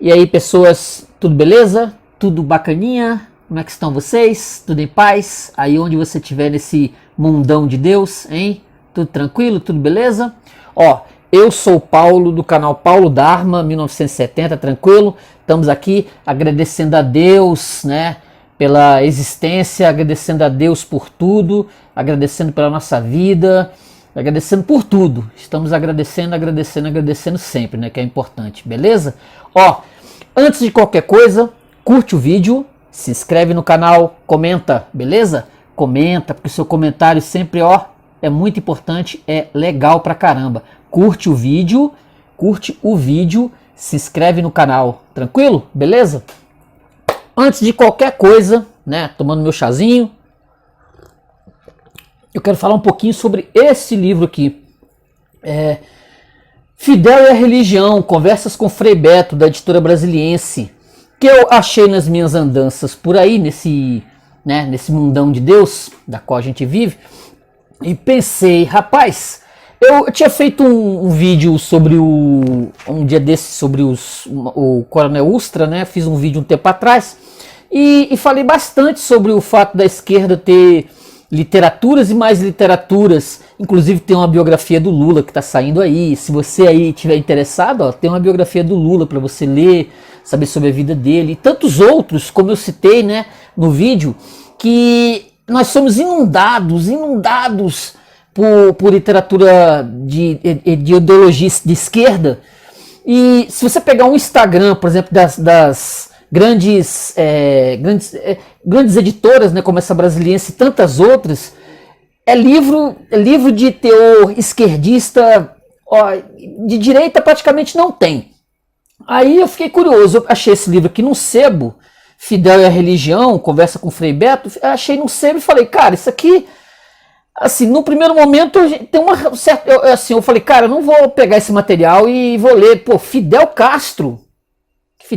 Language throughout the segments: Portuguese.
E aí, pessoas, tudo beleza? Tudo bacaninha? Como é que estão vocês? Tudo em paz? Aí onde você estiver nesse mundão de Deus, hein? Tudo tranquilo? Tudo beleza? Ó, eu sou o Paulo do canal Paulo Dharma, 1970, tranquilo? Estamos aqui agradecendo a Deus, né? Pela existência, agradecendo a Deus por tudo, agradecendo pela nossa vida, agradecendo por tudo. Estamos agradecendo sempre, né? Que é importante, beleza? Ó, antes de qualquer coisa, curte o vídeo, se inscreve no canal, comenta, beleza? Comenta, porque o seu comentário sempre, ó, é muito importante, é legal pra caramba. Curte o vídeo, se inscreve no canal, tranquilo? Beleza? Antes de qualquer coisa, né, tomando meu chazinho, eu quero falar um pouquinho sobre esse livro aqui. Fidel e a Religião, Conversas com Frei Beto, da editora Brasiliense, que eu achei nas minhas andanças por aí, nesse mundão de Deus, da qual a gente vive, e pensei, rapaz, eu tinha feito um vídeo sobre um dia desses, sobre o Coronel Ustra, né, fiz um vídeo um tempo atrás, e falei bastante sobre o fato da esquerda ter literaturas e mais literaturas, inclusive tem uma biografia do Lula que está saindo aí, se você aí estiver interessado, ó, tem uma biografia do Lula para você ler, saber sobre a vida dele, e tantos outros, como eu citei, né, no vídeo, que nós somos inundados por literatura de ideologia de esquerda, e se você pegar um Instagram, por exemplo, das grandes editoras, né, como essa Brasiliense e tantas outras, é livro de teor esquerdista, ó, de direita praticamente não tem. Aí eu fiquei curioso, eu achei esse livro aqui num sebo, Fidel e a Religião, Conversa com Frei Beto, achei num sebo e falei, cara, isso aqui, assim, no primeiro momento tem uma certa, eu falei, cara, eu não vou pegar esse material e vou ler, pô, Fidel Castro, o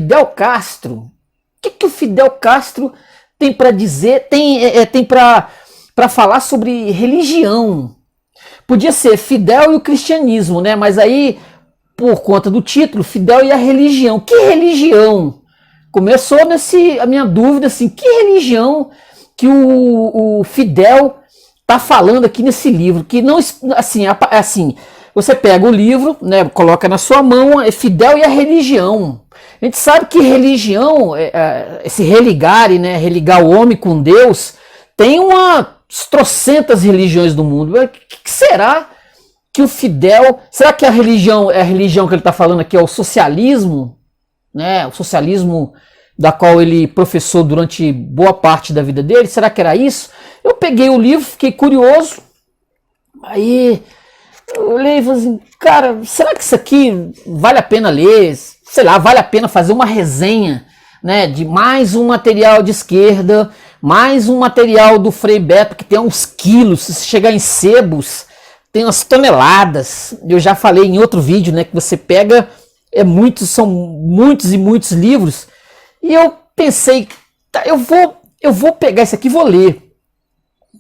que o Fidel Castro tem para dizer, tem para falar sobre religião? Podia ser Fidel e o cristianismo, né? Mas aí, por conta do título, Fidel e a Religião. Que religião? Começou a minha dúvida, assim, que religião que o Fidel tá falando aqui nesse livro? Que não, assim, você pega o livro, né, coloca na sua mão, é Fidel e a Religião. A gente sabe que religião, esse religar, né, religar o homem com Deus, tem umas trocentas religiões do mundo. O que será que o Fidel, será que a religião que ele está falando aqui, é o socialismo, né, o socialismo da qual ele professou durante boa parte da vida dele? Será que era isso? Eu peguei o livro, fiquei curioso, aí eu olhei e falei assim, cara, será que isso aqui vale a pena ler? Sei lá, vale a pena fazer uma resenha, né, de mais um material de esquerda, mais um material do Frei Beto, que tem uns quilos, se chegar em sebos, tem umas toneladas. Eu já falei em outro vídeo, né, que você pega, são muitos e muitos livros, e eu pensei, tá, eu vou pegar isso aqui e vou ler.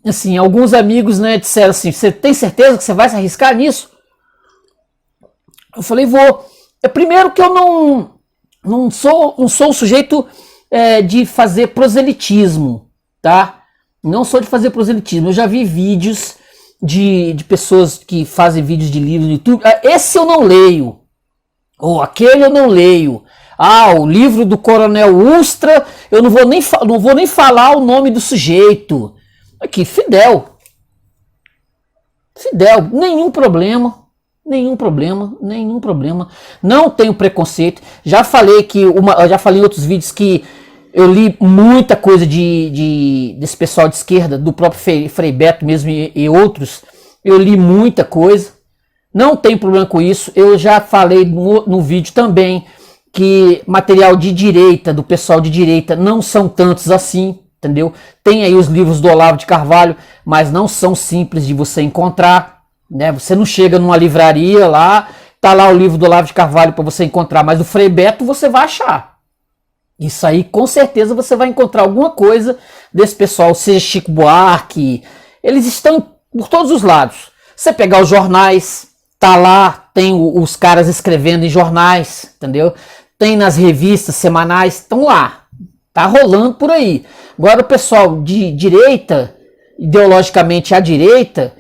Assim, alguns amigos, né, disseram assim, você tem certeza que você vai se arriscar nisso? Eu falei, vou. Primeiro que eu não sou um sujeito de fazer proselitismo, tá? Não sou de fazer proselitismo. Eu já vi vídeos de pessoas que fazem vídeos de livros no YouTube. Esse eu não leio. Ou aquele eu não leio. O livro do Coronel Ustra, eu não vou nem falar o nome do sujeito. Aqui, Fidel, nenhum problema, não tenho preconceito, já falei em outros vídeos que eu li muita coisa desse pessoal de esquerda, do próprio Frei Beto mesmo e outros, eu li muita coisa, não tenho problema com isso. Eu já falei no vídeo também que material de direita, do pessoal de direita, não são tantos assim, entendeu? Tem aí os livros do Olavo de Carvalho, mas não são simples de você encontrar, né? Você não chega numa livraria lá, tá lá o livro do Olavo de Carvalho para você encontrar, mas o Frei Beto você vai achar. Isso aí, com certeza, você vai encontrar alguma coisa desse pessoal, seja Chico Buarque, eles estão por todos os lados. Você pegar os jornais, tá lá, tem os caras escrevendo em jornais, entendeu? tem nas revistas semanais, estão lá, tá rolando por aí. Agora o pessoal de direita, ideologicamente à direita,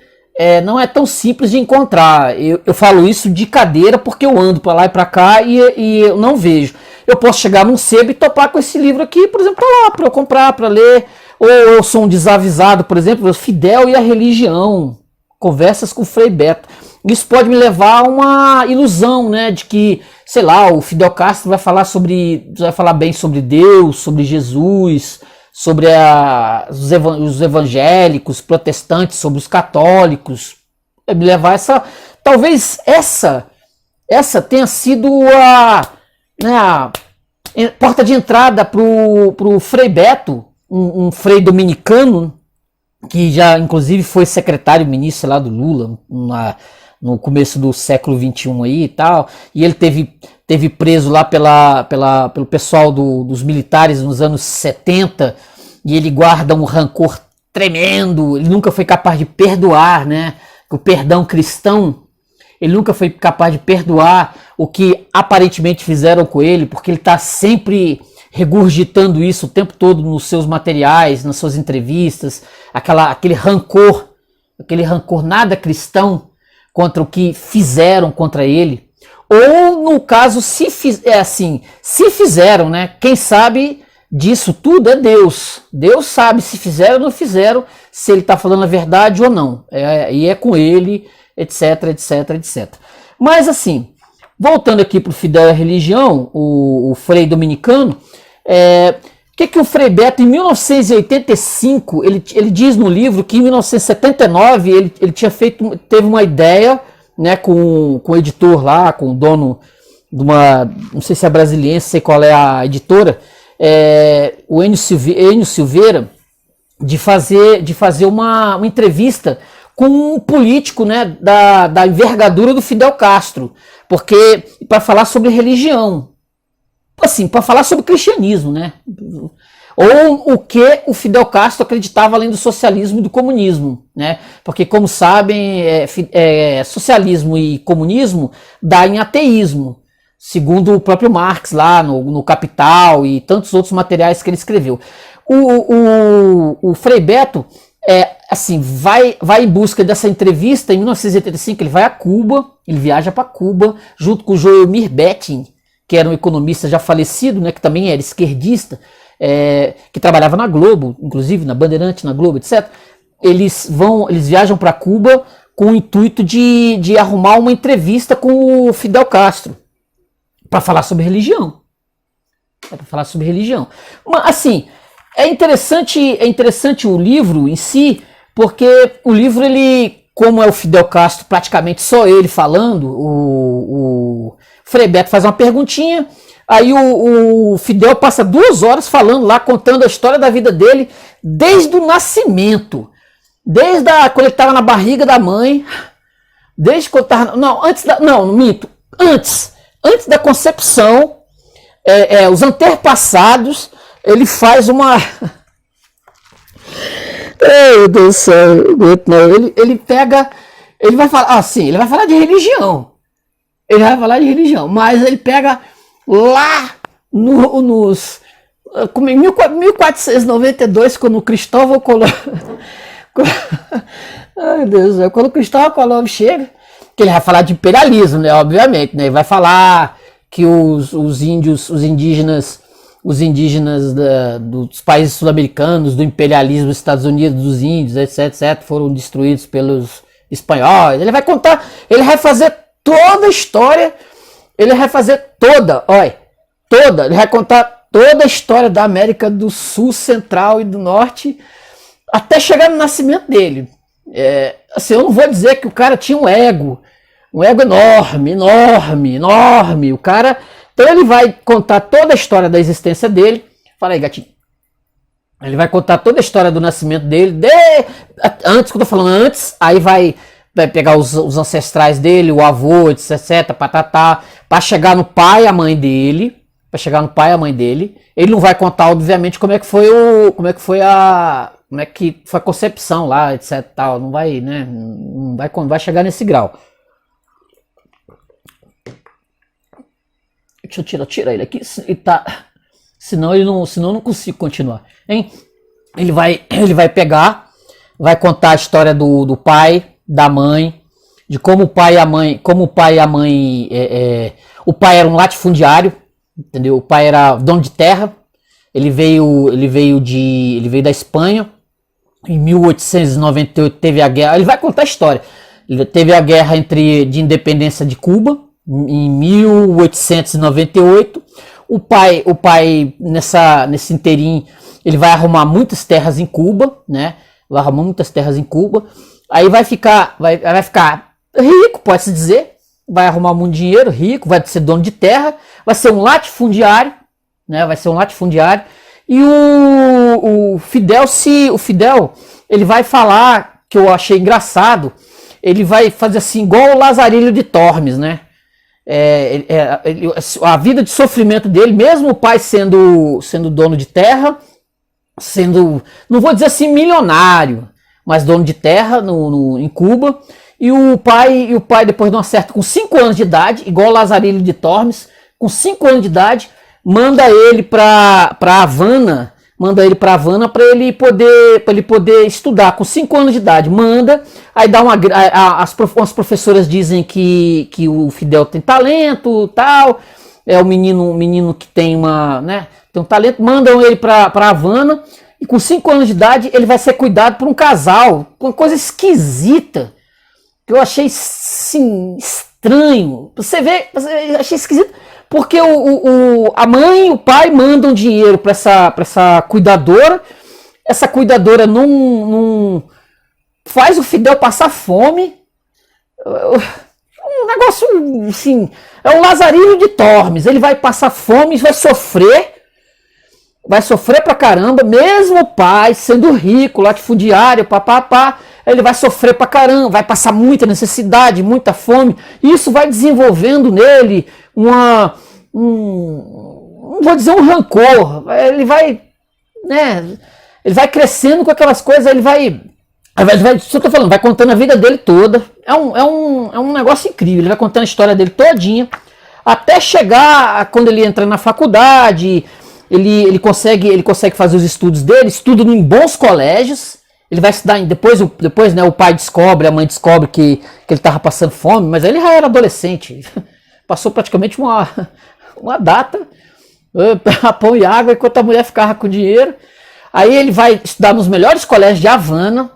não é tão simples de encontrar. Eu falo isso de cadeira porque eu ando para lá e para cá e eu não vejo. Eu posso chegar num sebo e topar com esse livro aqui, por exemplo, tá lá para eu comprar, para ler. Ou eu sou um desavisado, por exemplo, Fidel e a Religião, conversas com Frei Beto. Isso pode me levar a uma ilusão, né, de que, sei lá, o Fidel Castro vai falar bem sobre Deus, sobre Jesus, sobre os evangélicos, protestantes, sobre os católicos. Vai me levar a talvez essa tenha sido a porta de entrada pro Frei Beto, um frei dominicano, que já inclusive foi secretário-ministro lá do Lula, no começo do século XXI aí e tal, e ele teve preso lá pelo pessoal dos militares nos anos 70, e ele guarda um rancor tremendo, ele nunca foi capaz de perdoar, né? O perdão cristão, ele nunca foi capaz de perdoar o que aparentemente fizeram com ele, porque ele está sempre regurgitando isso o tempo todo nos seus materiais, nas suas entrevistas, aquele rancor nada cristão contra o que fizeram contra ele. Ou no caso, se fizeram, né? Quem sabe disso tudo é Deus. Deus sabe se fizeram ou não fizeram, se ele está falando a verdade ou não. E é com ele, etc, etc, etc. Mas assim, voltando aqui para o Fidel e a Religião, o frei dominicano, que o Frei Beto, em 1985, ele diz no livro que em 1979 ele teve uma ideia, né, com o editor lá, com o dono de uma, não sei se é brasiliense, sei qual é a editora, o Enio Silveira, de fazer uma entrevista com um político, né, da envergadura do Fidel Castro, porque para falar sobre religião, assim, para falar sobre cristianismo, né? Ou o que o Fidel Castro acreditava além do socialismo e do comunismo, né? Porque, como sabem, socialismo e comunismo dá em ateísmo, segundo o próprio Marx lá no Capital e tantos outros materiais que ele escreveu. O Frei Beto assim, vai em busca dessa entrevista. Em 1985 ele vai a Cuba, ele viaja para Cuba junto com o Joelmir Betting, que era um economista já falecido, né, que também era esquerdista, que trabalhava na Globo, inclusive na Bandeirante, na Globo, etc. Eles viajam para Cuba com o intuito de arrumar uma entrevista com o Fidel Castro para falar sobre religião. Mas, assim, é interessante o livro em si, porque o livro, como é o Fidel Castro, praticamente só ele falando, o Frei Beto faz uma perguntinha, aí o Fidel passa 2 horas falando lá, contando a história da vida dele, desde o nascimento, quando ele estava na barriga da mãe, desde quando estava, antes da concepção, os antepassados, ele faz uma... Meu Deus do céu, ele vai falar assim, ele vai falar de religião. Mas ele pega lá em 1492, quando Cristóvão Colombo... Ai, Deus do céu, quando Cristóvão Colombo chega, que ele vai falar de imperialismo, né, obviamente, né, ele vai falar que os indígenas dos países sul-americanos, do imperialismo dos Estados Unidos, dos índios, etc, foram destruídos pelos espanhóis. Ele vai contar, ele vai fazer toda a história, ele vai contar toda a história da América do Sul, Central e do Norte, até chegar no nascimento dele. Assim, eu não vou dizer que o cara tinha um ego enorme, o cara... Então ele vai contar toda a história da existência dele. Fala aí, gatinho. Ele vai contar toda a história do nascimento dele, antes, que eu tô falando antes, aí vai pegar os ancestrais dele, o avô, etc, patatá, para chegar no pai e a mãe dele, Ele não vai contar, obviamente, como é que foi a concepção lá, etc, tal, não vai, né, não vai chegar nesse grau. deixa eu tirar ele aqui, e tá, senão eu não consigo continuar, hein? Ele vai pegar, vai contar a história do pai, da mãe, de como o pai e a mãe, o pai era um latifundiário, entendeu? O pai era dono de terra, ele veio da Espanha, em 1898 teve a guerra, ele vai contar a história, ele teve a guerra de independência de Cuba, em 1898, o pai nesse inteirinho, ele vai arrumar muitas terras em Cuba, né? Aí vai ficar rico, pode-se dizer, vai arrumar muito dinheiro, rico, vai ser dono de terra, vai ser um latifundiário, né? E o Fidel, ele vai falar, que eu achei engraçado, ele vai fazer assim, igual o Lazarilho de Tormes, né? A vida de sofrimento dele, mesmo o pai sendo dono de terra, não vou dizer assim milionário, mas dono de terra em Cuba, e o pai depois de uma certa, com 5 anos de idade, igual o Lazarilho de Tormes, com 5 anos de idade, manda ele para Havana para ele poder estudar, com 5 anos de idade, aí dá as professoras dizem que o Fidel tem talento, tal, é um menino que tem tem um talento, mandam ele para Havana, e com 5 anos de idade ele vai ser cuidado por um casal, uma coisa esquisita, que eu achei assim, estranho, você vê, achei esquisito, porque a mãe e o pai mandam dinheiro para essa cuidadora, essa cuidadora não faz o Fidel passar fome, um negócio assim, é um Lazarilho de Tormes, ele vai passar fome, vai sofrer pra caramba, mesmo o pai sendo rico, latifundiário, papapá, ele vai sofrer pra caramba, vai passar muita necessidade, muita fome, isso vai desenvolvendo nele não vou dizer um rancor, ele vai crescendo com aquelas coisas, isso eu tô falando, vai contando a vida dele toda, é um negócio incrível, ele vai contando a história dele todinha, até chegar quando ele entra na faculdade, ele consegue fazer os estudos dele, estuda em bons colégios, ele vai estudar, depois né, o pai descobre, a mãe descobre que ele estava passando fome, mas ele já era adolescente, passou praticamente uma data, pão e água, enquanto a mulher ficava com dinheiro. Aí ele vai estudar nos melhores colégios de Havana,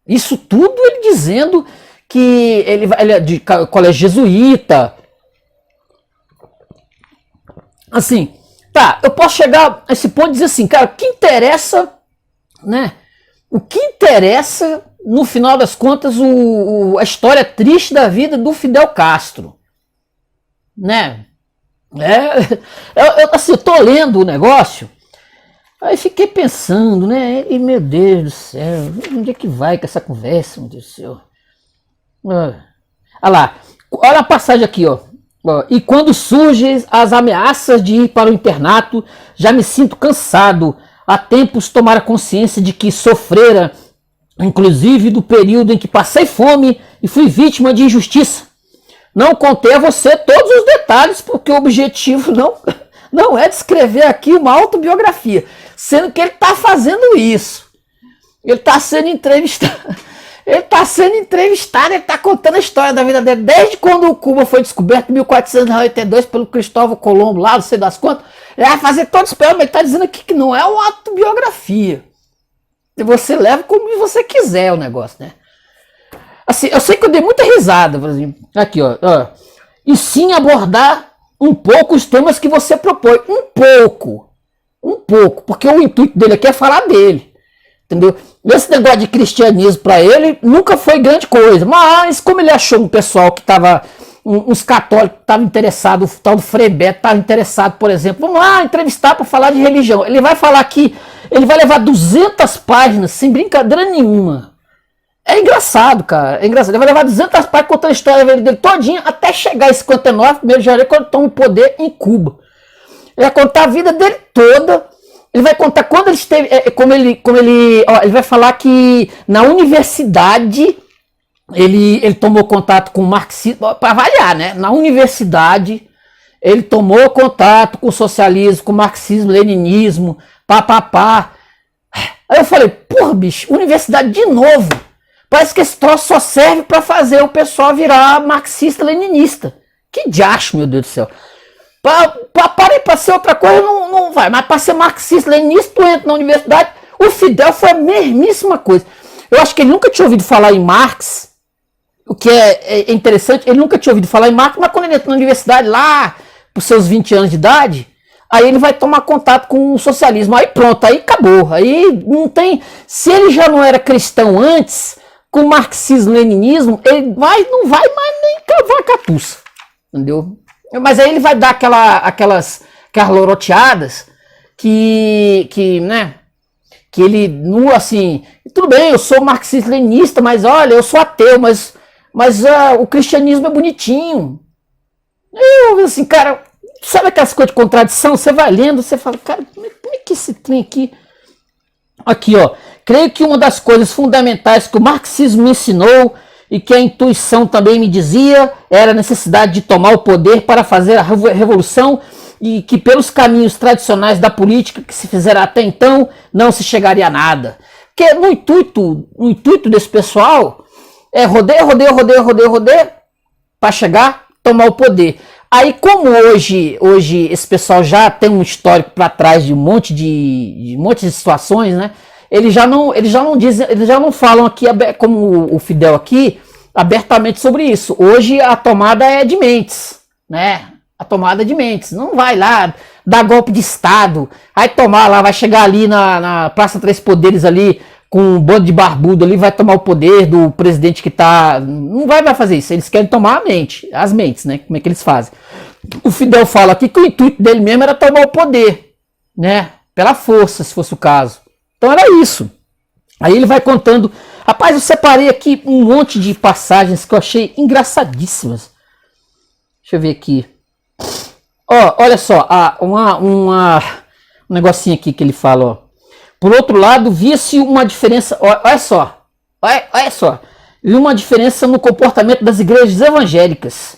isso tudo ele dizendo que ele é de colégio jesuíta. Assim, tá, eu posso chegar a esse ponto e dizer assim, cara, o que interessa, né? O que interessa, no final das contas, a história triste da vida do Fidel Castro, né? Eu tô lendo o negócio, aí fiquei pensando, né? E meu Deus do céu, onde é que vai com essa conversa, meu Deus do céu? Olha lá, olha a passagem aqui, ó. E quando surgem as ameaças de ir para o internato, já me sinto cansado. Há tempos tomara consciência de que sofrera, inclusive do período em que passei fome e fui vítima de injustiça. Não contei a você todos os detalhes, porque o objetivo não é descrever aqui uma autobiografia, sendo que ele está fazendo isso. Ele está sendo entrevistado. Ele está contando a história da vida dele, desde quando o Cuba foi descoberto em 1492 pelo Cristóvão Colombo, lá, não sei das quantas. Ele vai fazer todo esse período, mas ele está dizendo aqui que não é uma autobiografia. Você leva como você quiser o negócio, né? Assim, eu sei que eu dei muita risada, por exemplo. Aqui, ó. E sim abordar um pouco os temas que você propõe. Um pouco. Porque o intuito dele aqui é falar dele. Entendeu? Esse negócio de cristianismo para ele nunca foi grande coisa. Mas como ele achou um pessoal que estava... uns católicos que estavam interessados, o tal do Frei Beto estava interessado, por exemplo. Vamos lá entrevistar para falar de religião. Ele vai falar aqui... Ele vai levar 200 páginas sem brincadeira nenhuma. É engraçado, cara. É engraçado. Ele vai levar 200 páginas contando a história dele todinha até chegar em 59, 1º de janeiro, quando toma o poder em Cuba. Ele vai contar a vida dele toda. Ele vai contar quando ele esteve... ele vai falar que na universidade ele tomou contato com o marxismo. Para avaliar, né? Na universidade Ele tomou contato com o socialismo, com o marxismo, leninismo, papapá. Aí eu falei, porra, bicho, universidade de novo. Parece que esse troço só serve para fazer o pessoal virar marxista-leninista. Que diacho, meu Deus do céu. Parei para ser outra coisa, não vai. Mas para ser marxista-leninista, tu entra na universidade. O Fidel foi a mesmíssima coisa. Eu acho que ele nunca tinha ouvido falar em Marx. O que é interessante, ele nunca tinha ouvido falar em Marx, mas quando ele entra na universidade, lá, por seus 20 anos de idade, aí ele vai tomar contato com o socialismo. Aí pronto, aí acabou. Aí não tem. Se ele já não era cristão antes, com o marxismo-leninismo, ele não vai mais nem cavar a catuça. Entendeu? Mas aí ele vai dar aquelas loroteadas que ele, assim, tudo bem, eu sou marxista-leninista, mas olha, eu sou ateu, mas o cristianismo é bonitinho. Eu, assim, cara, sabe aquelas coisas de contradição? Você vai lendo, você fala, cara, como é que esse trem aqui... Aqui, ó, creio que uma das coisas fundamentais que o marxismo me ensinou e que a intuição também me dizia era a necessidade de tomar o poder para fazer a revolução e que pelos caminhos tradicionais da política que se fizera até então não se chegaria a nada. Porque no intuito desse pessoal é rodeio para chegar, tomar o poder. Aí como hoje esse pessoal já tem um histórico para trás de um monte de situações, né? Eles já não falam aqui, como o Fidel aqui, abertamente sobre isso. Hoje a tomada é de mentes, né? A tomada de mentes. Não vai lá dar golpe de Estado, aí tomar lá, vai chegar ali na Praça Três Poderes ali, com um bando de barbudo ali, vai tomar o poder do presidente que tá... Não vai fazer isso, eles querem tomar as mentes, né? Como é que eles fazem? O Fidel fala aqui que o intuito dele mesmo era tomar o poder, né? Pela força, se fosse o caso. Então era isso. Aí ele vai contando... Rapaz, eu separei aqui um monte de passagens que eu achei engraçadíssimas. Deixa eu ver aqui. Ó, olha só, um negocinho aqui que ele fala, ó. Por outro lado, via-se uma diferença, olha só, uma diferença no comportamento das igrejas evangélicas.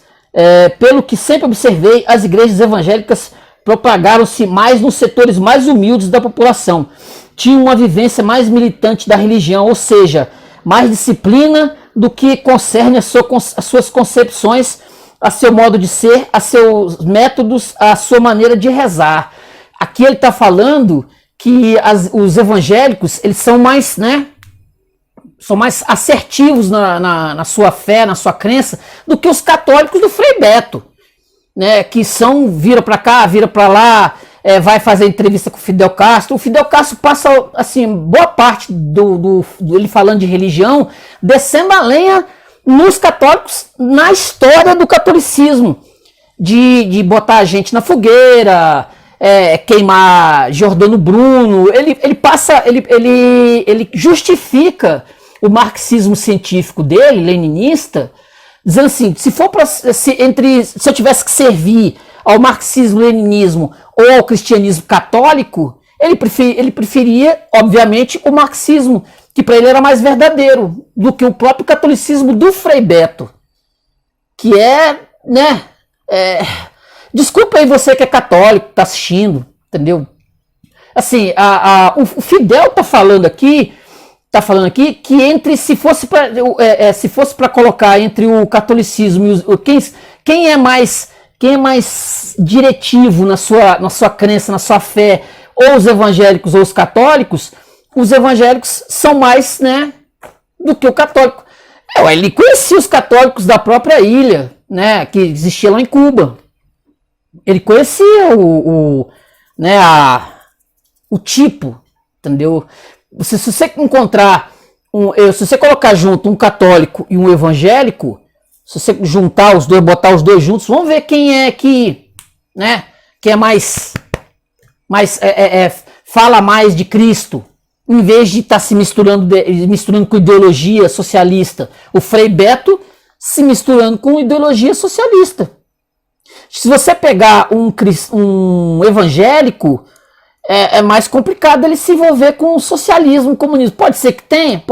Pelo que sempre observei, as igrejas evangélicas propagaram-se mais nos setores mais humildes da população. Tinham uma vivência mais militante da religião, ou seja, mais disciplina do que concerne as suas concepções, a seu modo de ser, a seus métodos, a sua maneira de rezar. Aqui ele está falando que os evangélicos, eles são mais, né, são mais assertivos na sua fé, na sua crença, do que os católicos do Frei Beto, né, que vira para cá, vira para lá, vai fazer entrevista com o Fidel Castro. O Fidel Castro passa, assim, boa parte ele falando de religião, descendo a lenha nos católicos, na história do catolicismo, de botar a gente na fogueira, queimar Giordano Bruno. Ele justifica o marxismo científico dele, leninista, dizendo assim, se eu tivesse que servir ao marxismo-leninismo ou ao cristianismo católico, ele preferia, obviamente, o marxismo, que para ele era mais verdadeiro do que o próprio catolicismo do Frei Beto, que né, desculpa aí você que é católico, tá assistindo, entendeu? Assim, o Fidel tá falando aqui que se fosse para colocar entre o catolicismo e quem é mais diretivo na sua crença, na sua fé, ou os evangélicos ou os católicos, os evangélicos são mais, né, do que o católico. Ele conhecia os católicos da própria ilha, né, que existia lá em Cuba. Ele conhecia o tipo, entendeu? Se você encontrar, se você colocar junto um católico e um evangélico, se você juntar os dois, botar os dois juntos, vamos ver quem é mais fala mais de Cristo, em vez de estar se misturando com ideologia socialista. O Frei Beto se misturando com ideologia socialista. Se você pegar um evangélico, é mais complicado ele se envolver com o socialismo, comunismo. Pode ser que tenha,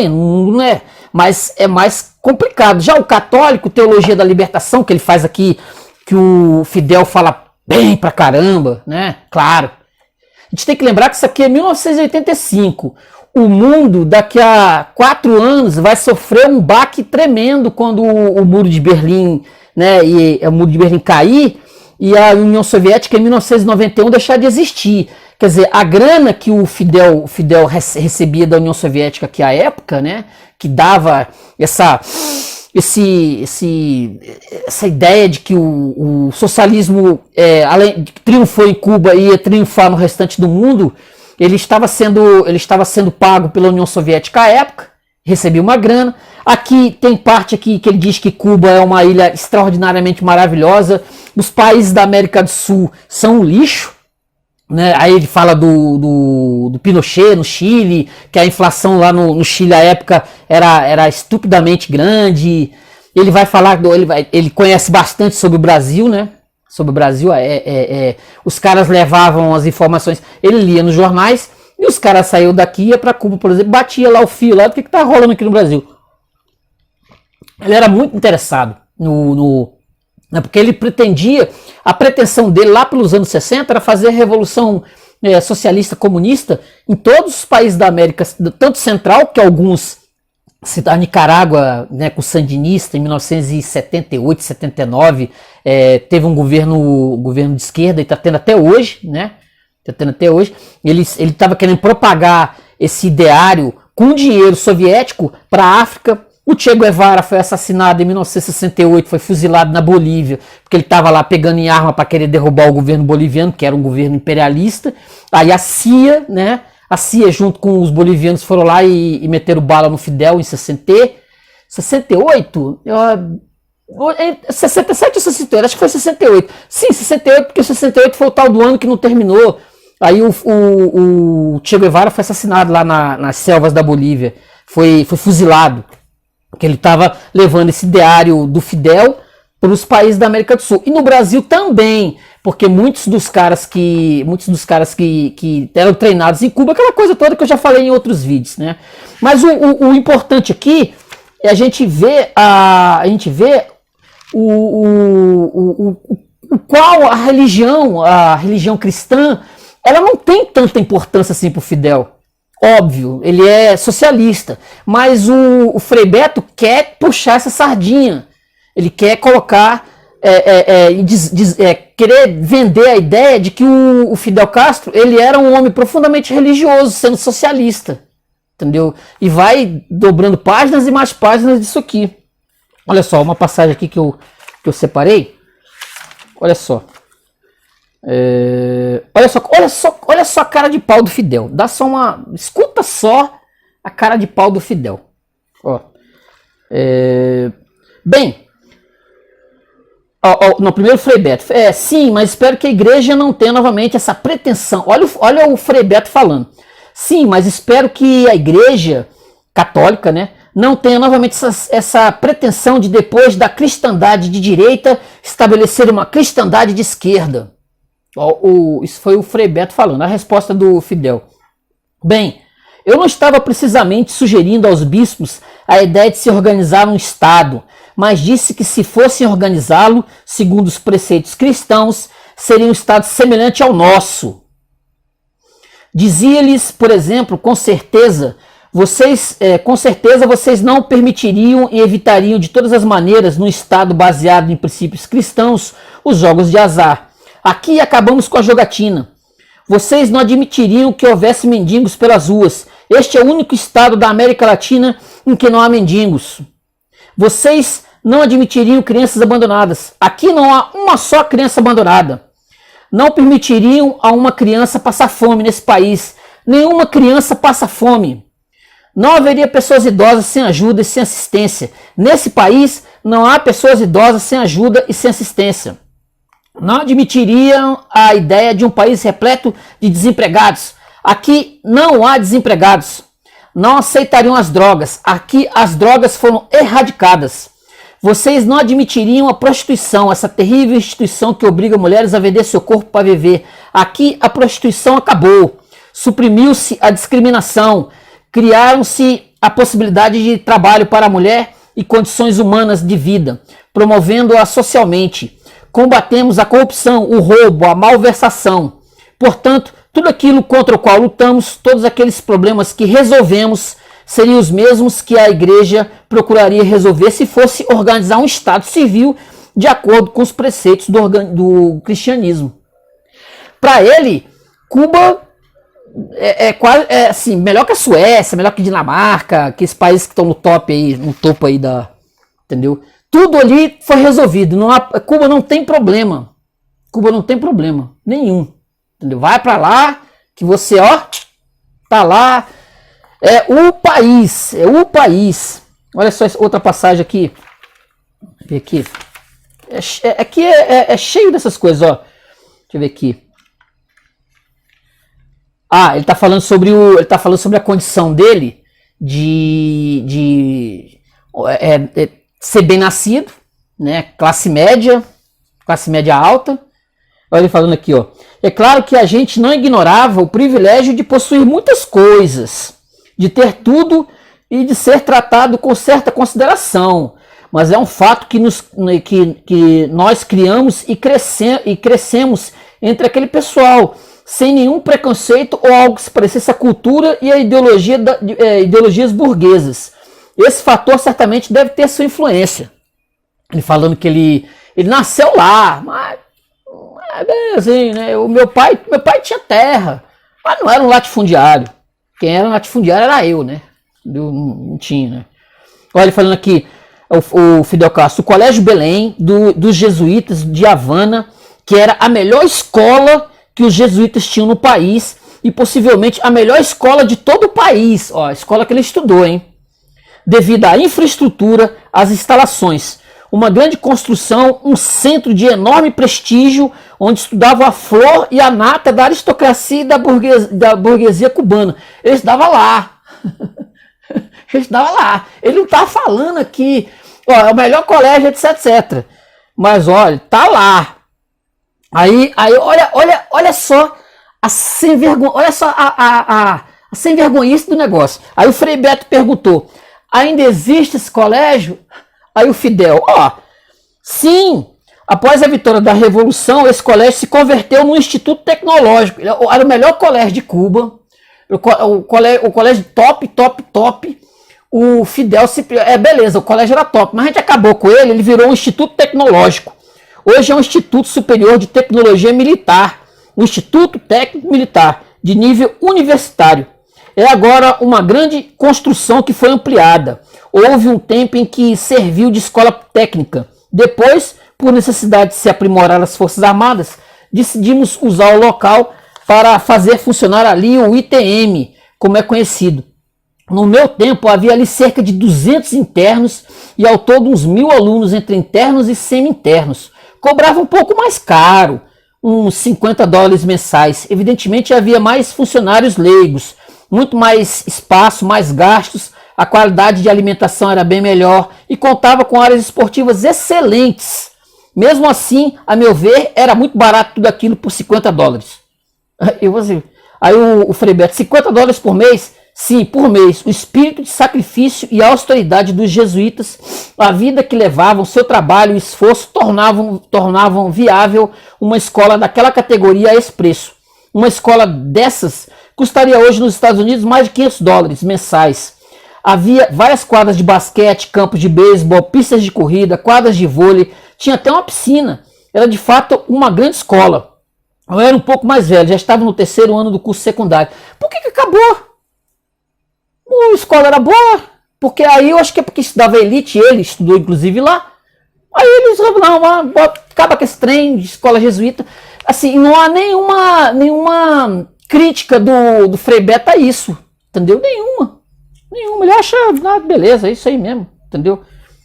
não é? Mas é mais complicado. Já o católico, teologia da libertação, que ele faz aqui que o Fidel fala bem pra caramba, né? Claro. A gente tem que lembrar que isso aqui é 1985. O mundo, daqui a 4 anos, vai sofrer um baque tremendo quando o Muro de Berlim, né, e o Muro de Berlim cair e a União Soviética em 1991 deixar de existir. Quer dizer, a grana que o Fidel recebia da União Soviética aqui à época, né, que dava essa ideia de que o socialismo, além de que triunfou em Cuba, ia triunfar no restante do mundo, ele estava sendo pago pela União Soviética à época, recebia uma grana. Aqui tem parte aqui que ele diz que Cuba é uma ilha extraordinariamente maravilhosa, os países da América do Sul são um lixo, né? Aí ele fala do Pinochet no Chile, que a inflação lá no Chile à época era estupidamente grande. Ele vai falar, ele conhece bastante sobre o Brasil, né? Sobre o Brasil, os caras levavam as informações, ele lia nos jornais, e os caras saíam daqui, ia pra Cuba, por exemplo, batia lá o fio, lá, o que tá rolando aqui no Brasil. Ele era muito interessado porque ele pretendia, a pretensão dele lá pelos anos 60 era fazer a revolução socialista comunista em todos os países da América, tanto central, que alguns, a Nicarágua, né, com o sandinista em 1978, 79, teve um governo de esquerda e está tendo até hoje, né? Tá tendo até hoje. Ele estava querendo propagar esse ideário com dinheiro soviético para a África. O Che Guevara foi assassinado em 1968, foi fuzilado na Bolívia, porque ele estava lá pegando em arma para querer derrubar o governo boliviano, que era um governo imperialista. Aí a CIA, né? A CIA, junto com os bolivianos, foram lá e meteram bala no Fidel em 68? 67 ou 68? Acho que foi 68. Sim, 68, porque 68 foi o tal do ano que não terminou. Aí o Che Guevara foi assassinado lá nas selvas da Bolívia. Foi fuzilado. Porque ele estava levando esse ideário do Fidel para os países da América do Sul. E no Brasil também, porque muitos dos caras que eram treinados em Cuba, aquela coisa toda que eu já falei em outros vídeos, né? Mas o importante aqui é a gente ver qual a religião cristã, ela não tem tanta importância assim para o Fidel. Óbvio, ele é socialista, mas o Frei Beto quer puxar essa sardinha. Ele quer colocar, querer vender a ideia de que o Fidel Castro ele era um homem profundamente religioso, sendo socialista, entendeu? E vai dobrando páginas e mais páginas disso aqui. Olha só, uma passagem aqui que eu separei. Olha só. Olha só a cara de pau do Fidel. Escuta só a cara de pau do Fidel. Ó. Bem, no primeiro Frei Beto. Sim, mas espero que a igreja não tenha novamente essa pretensão. Olha o Frei Beto falando. Sim, mas espero que a igreja católica, né, não tenha novamente essa pretensão de, depois da cristandade de direita, estabelecer uma cristandade de esquerda. Isso foi o Frei Beto falando, a resposta do Fidel. Bem, eu não estava precisamente sugerindo aos bispos a ideia de se organizar um Estado, mas disse que se fossem organizá-lo, segundo os preceitos cristãos, seria um Estado semelhante ao nosso. Dizia-lhes, por exemplo, com certeza vocês não permitiriam e evitariam de todas as maneiras, num Estado baseado em princípios cristãos, os jogos de azar. Aqui acabamos com a jogatina. Vocês não admitiriam que houvesse mendigos pelas ruas. Este é o único estado da América Latina em que não há mendigos. Vocês não admitiriam crianças abandonadas. Aqui não há uma só criança abandonada. Não permitiriam a uma criança passar fome nesse país. Nenhuma criança passa fome. Não haveria pessoas idosas sem ajuda e sem assistência. Nesse país não há pessoas idosas sem ajuda e sem assistência. Não admitiriam a ideia de um país repleto de desempregados. Aqui não há desempregados. Não aceitariam as drogas. Aqui as drogas foram erradicadas. Vocês não admitiriam a prostituição, essa terrível instituição que obriga mulheres a vender seu corpo para viver. Aqui a prostituição acabou. Suprimiu-se a discriminação. Criaram-se a possibilidade de trabalho para a mulher e condições humanas de vida, promovendo-a socialmente. combatemos a corrupção, o roubo, a malversação. Portanto, tudo aquilo contra o qual lutamos, todos aqueles problemas que resolvemos, seriam os mesmos que a igreja procuraria resolver se fosse organizar um Estado civil de acordo com os preceitos do cristianismo. Para ele, Cuba é assim, melhor que a Suécia, melhor que a Dinamarca, que esses países que estão no topo aí da, entendeu? Tudo ali foi resolvido. Cuba não tem problema. Cuba não tem problema nenhum. Entendeu? Vai para lá que você, tá lá. É o país. Olha só essa outra passagem aqui. Deixa eu ver aqui. Aqui é cheio dessas coisas, ó. Deixa eu ver aqui. Ele tá falando sobre a condição dele de ser bem nascido, né? Classe média alta. Olha ele falando aqui, ó. É claro que a gente não ignorava o privilégio de possuir muitas coisas, de ter tudo e de ser tratado com certa consideração. Mas é um fato que nós criamos e crescemos entre aquele pessoal, sem nenhum preconceito ou algo que se parecesse à cultura e à ideologias burguesas. Esse fator certamente deve ter sua influência. Ele falando que ele nasceu lá, mas bem assim, né? O meu pai tinha terra, mas não era um latifundiário. Quem era um latifundiário era eu, né? Eu não tinha, né? Olha ele falando aqui, o Fidel Castro, o Colégio Belém dos jesuítas de Havana, que era a melhor escola que os jesuítas tinham no país e possivelmente a melhor escola de todo o país, a escola que ele estudou, hein? Devido à infraestrutura, às instalações, uma grande construção, um centro de enorme prestígio, onde estudava a flor e a nata da aristocracia e da burguesia cubana. Ele estudava lá. Ele estudava lá. Ele não está falando aqui, é o melhor colégio, etc, etc. Mas olha, tá lá. Aí olha só a sem vergonha, olha só a sem vergonhice do negócio. Aí o Frei Beto perguntou: ainda existe esse colégio? Aí o Fidel, sim, após a vitória da Revolução, esse colégio se converteu num instituto tecnológico. Era o melhor colégio de Cuba, o colégio top. O Fidel, beleza, o colégio era top, mas a gente acabou com ele virou um instituto tecnológico. Hoje é um Instituto Superior de Tecnologia Militar, um Instituto Técnico Militar, de nível universitário. É agora uma grande construção que foi ampliada. Houve um tempo em que serviu de escola técnica. Depois, por necessidade de se aprimorar as Forças Armadas, decidimos usar o local para fazer funcionar ali o ITM, como é conhecido. No meu tempo, havia ali cerca de 200 internos e ao todo uns 1.000 alunos entre internos e semi-internos. Cobrava um pouco mais caro, uns $50 mensais. Evidentemente, havia mais funcionários leigos, muito mais espaço, mais gastos, a qualidade de alimentação era bem melhor e contava com áreas esportivas excelentes. Mesmo assim, a meu ver, era muito barato tudo aquilo por $50. Aí o Frei Beto, $50 por mês? Sim, por mês. O espírito de sacrifício e austeridade dos jesuítas, a vida que levavam, seu trabalho e esforço tornavam viável uma escola daquela categoria a esse preço. Uma escola dessas custaria hoje nos Estados Unidos mais de $500 mensais. Havia várias quadras de basquete, campos de beisebol, pistas de corrida, quadras de vôlei, tinha até uma piscina. Era de fato uma grande escola. Eu era um pouco mais velho, já estava no 3º ano do curso secundário. Por que acabou? A escola era boa, porque aí eu acho que é porque estudava elite, ele estudou inclusive lá. Aí eles acaba com esse trem de escola jesuíta. Assim, não há nenhuma crítica do Frei Beto a isso, entendeu? Nenhuma. Ele acha, beleza, é isso aí mesmo, entendeu?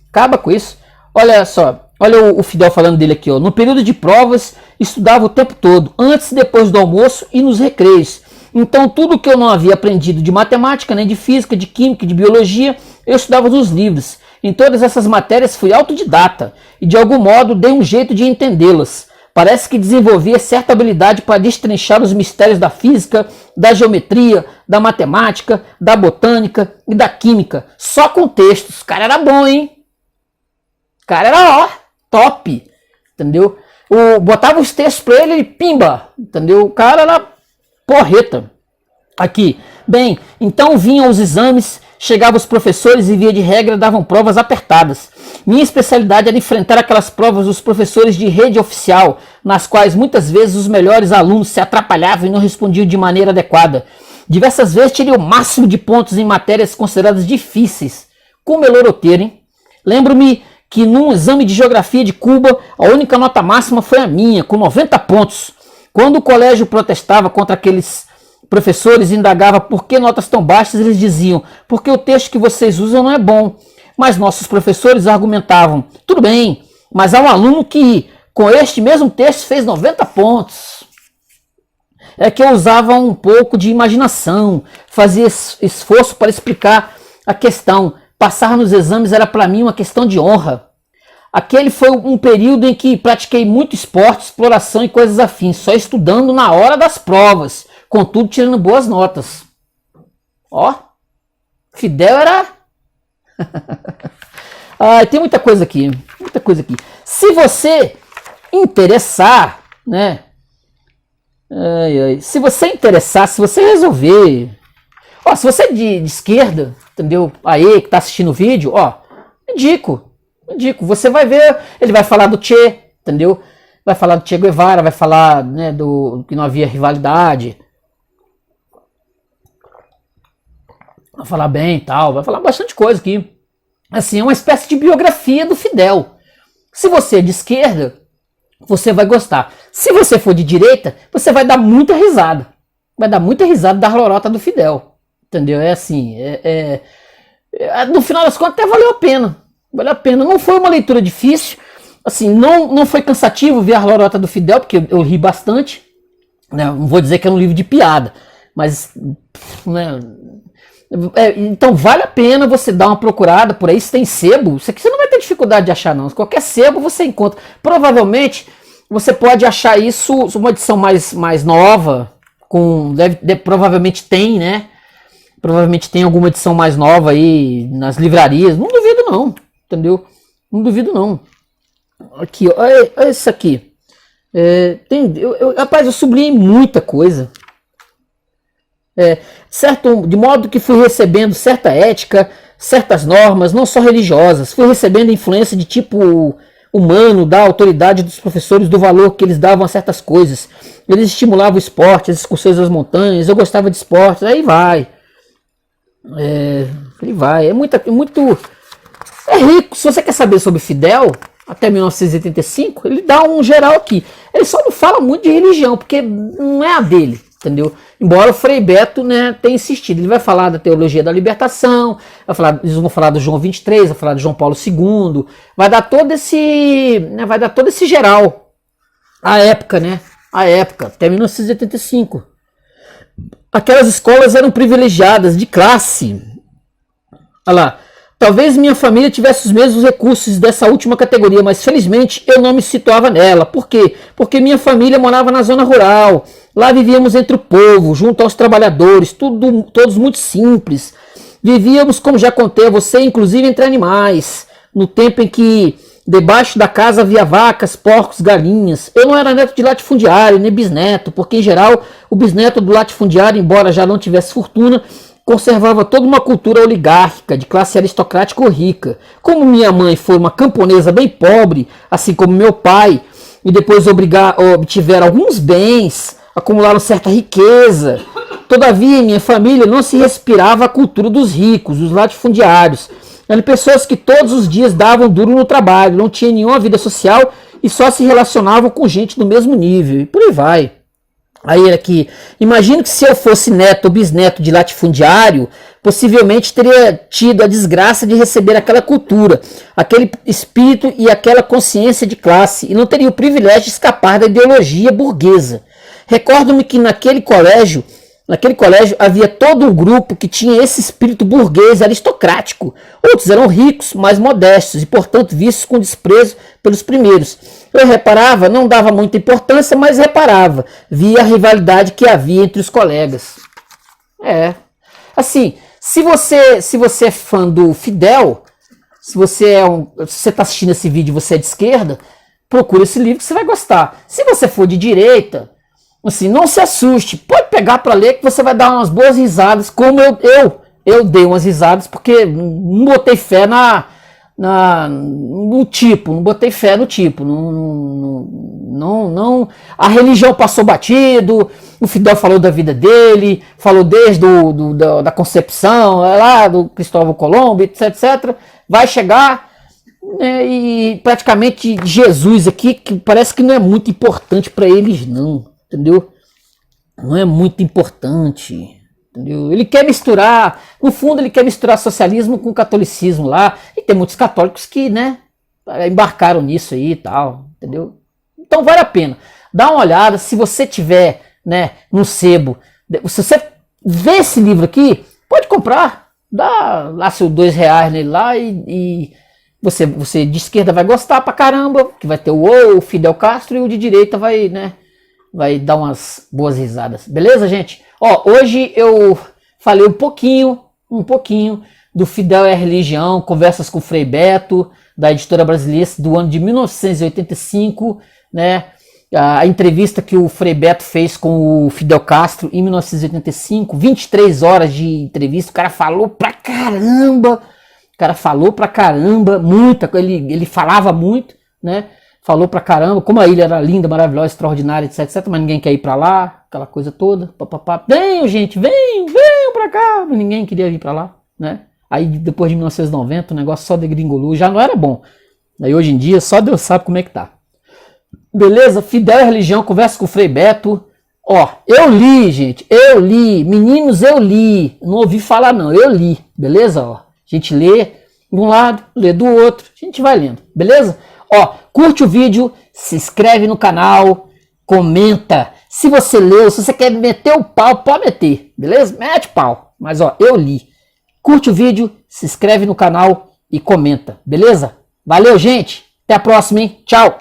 Acaba com isso. Olha só, olha o Fidel falando dele aqui, ó. No período de provas, estudava o tempo todo, antes e depois do almoço e nos recreios. Então, tudo que eu não havia aprendido de matemática, nem de física, de química, de biologia, eu estudava nos livros. Em todas essas matérias fui autodidata e, de algum modo, dei um jeito de entendê-las. Parece que desenvolvia certa habilidade para destrinchar os mistérios da física, da geometria, da matemática, da botânica e da química. Só com textos. O cara era bom, hein? O cara era, top. Entendeu? Botava os textos para ele e pimba, entendeu? O cara era porreta. Aqui, bem, então vinham os exames, chegavam os professores e via de regra davam provas apertadas. Minha especialidade era enfrentar aquelas provas dos professores de rede oficial, nas quais muitas vezes os melhores alunos se atrapalhavam e não respondiam de maneira adequada. Diversas vezes tirei o máximo de pontos em matérias consideradas difíceis. Como eloroteiro, hein? Lembro-me que num exame de geografia de Cuba, a única nota máxima foi a minha, com 90 pontos. Quando o colégio protestava contra aqueles professores e indagava por que notas tão baixas, eles diziam, porque o texto que vocês usam não é bom. Mas nossos professores argumentavam, tudo bem, mas há um aluno que com este mesmo texto fez 90 pontos. É que eu usava um pouco de imaginação, fazia esforço para explicar a questão. Passar nos exames era para mim uma questão de honra. Aquele foi um período em que pratiquei muito esporte, exploração e coisas afins, só estudando na hora das provas, contudo tirando boas notas. Ó, Fidel era... tem muita coisa aqui, muita coisa aqui. Se você interessar, né? Se você interessar, se você resolver... Ó, se você é de esquerda, entendeu? Aí que tá assistindo o vídeo, ó, indico. Você vai ver, ele vai falar do Che, entendeu? Vai falar do Che Guevara, vai falar, né, do que não havia rivalidade. Vai falar bem e tal, vai falar bastante coisa aqui. Assim, é uma espécie de biografia do Fidel. Se você é de esquerda, você vai gostar. Se você for de direita, você vai dar muita risada. Vai dar muita risada da lorota do Fidel. Entendeu? É assim, no final das contas até valeu a pena. Valeu a pena. Não foi uma leitura difícil. Assim, não foi cansativo ver a lorota do Fidel, porque eu ri bastante. Né? Não vou dizer que é um livro de piada, mas... Né? Então vale a pena você dar uma procurada por aí. Se tem sebo, isso aqui você não vai ter dificuldade de achar não. Qualquer sebo você encontra. Provavelmente você pode achar isso uma edição mais nova, provavelmente tem, né? Provavelmente tem alguma edição mais nova aí nas livrarias. Não duvido não, entendeu? Não duvido não. Aqui, olha esse aqui. Rapaz, eu sublinhei muita coisa. De modo que fui recebendo certa ética, certas normas, não só religiosas. Fui recebendo influência de tipo humano, da autoridade dos professores, do valor que eles davam a certas coisas. Eles estimulavam o esporte, as excursões às montanhas. Eu gostava de esportes, aí vai. É muito rico. Se você quer saber sobre Fidel até 1985, ele dá um geral aqui. Ele só não fala muito de religião, porque não é a dele, entendeu? Embora o Frei Beto, né, tenha insistido. Ele vai falar da teologia da libertação, eles vão falar do João 23, vai falar do João Paulo II, vai dar todo esse geral. A época, até 1985. Aquelas escolas eram privilegiadas, de classe. Olha lá. Talvez minha família tivesse os mesmos recursos dessa última categoria, mas felizmente eu não me situava nela. Por quê? Porque minha família morava na zona rural. Lá vivíamos entre o povo, junto aos trabalhadores, todos muito simples. Vivíamos, como já contei a você, inclusive entre animais. No tempo em que debaixo da casa havia vacas, porcos, galinhas. Eu não era neto de latifundiário, nem bisneto, porque em geral o bisneto do latifundiário, embora já não tivesse fortuna, conservava toda uma cultura oligárquica, de classe aristocrática ou rica. Como minha mãe foi uma camponesa bem pobre, assim como meu pai, e depois obtiveram alguns bens, acumularam certa riqueza. Todavia, em minha família não se respirava a cultura dos ricos, dos latifundiários. Eram pessoas que todos os dias davam duro no trabalho, não tinham nenhuma vida social e só se relacionavam com gente do mesmo nível. E por aí vai. Aí aqui, imagino que se eu fosse neto ou bisneto de latifundiário, possivelmente teria tido a desgraça de receber aquela cultura, aquele espírito e aquela consciência de classe, e não teria o privilégio de escapar da ideologia burguesa. Recordo-me que naquele colégio havia todo um grupo que tinha esse espírito burguês aristocrático. Outros eram ricos, mais modestos e, portanto, vistos com desprezo pelos primeiros. Eu reparava, não dava muita importância, mas reparava. Via a rivalidade que havia entre os colegas. Assim, se você é fã do Fidel, se você está assistindo esse vídeo e você é de esquerda, procura esse livro que você vai gostar. Se você for de direita, assim, não se assuste, pode pegar para ler que você vai dar umas boas risadas, como eu dei umas risadas, porque não botei fé no tipo, não botei fé no tipo, não, a religião passou batido, o Fidel falou da vida dele, falou desde da concepção, lá do Cristóvão Colombo, etc, vai chegar, né, e praticamente Jesus aqui, que parece que não é muito importante para eles não, entendeu? Não é muito importante. Entendeu? Ele quer misturar, no fundo ele quer misturar socialismo com catolicismo lá, e tem muitos católicos que, né, embarcaram nisso aí e tal, entendeu? Então vale a pena, dá uma olhada, se você tiver, né, no sebo, se você vê esse livro aqui, pode comprar, dá lá seus R$2 nele lá e você de esquerda vai gostar pra caramba, que vai ter o Fidel Castro, e o de direita vai, né, vai dar umas boas risadas, beleza, gente? Ó, hoje eu falei um pouquinho do Fidel e a Religião, conversas com o Frei Beto, da Editora Brasileira, do ano de 1985, né? A entrevista que o Frei Beto fez com o Fidel Castro em 1985, 23 horas de entrevista, o cara falou pra caramba, muita, ele falava muito, né? Falou pra caramba, como a ilha era linda, maravilhosa, extraordinária, etc, mas ninguém quer ir pra lá, aquela coisa toda, papapá. Venham, gente, venham pra cá, mas ninguém queria ir pra lá, né? Aí depois de 1990 o negócio só degringolou, já não era bom. Aí hoje em dia só Deus sabe como é que tá. Beleza? Fidel e Religião, conversa com o Frei Beto. Ó, eu li, gente, meninos, eu li, não ouvi falar não, eu li, beleza? Ó, a gente lê de um lado, lê do outro, a gente vai lendo, beleza? Ó, curte o vídeo, se inscreve no canal, comenta. Se você leu, se você quer meter o pau, pode meter, beleza? Mete pau. Mas ó, eu li. Curte o vídeo, se inscreve no canal e comenta, beleza? Valeu, gente. Até a próxima, hein? Tchau.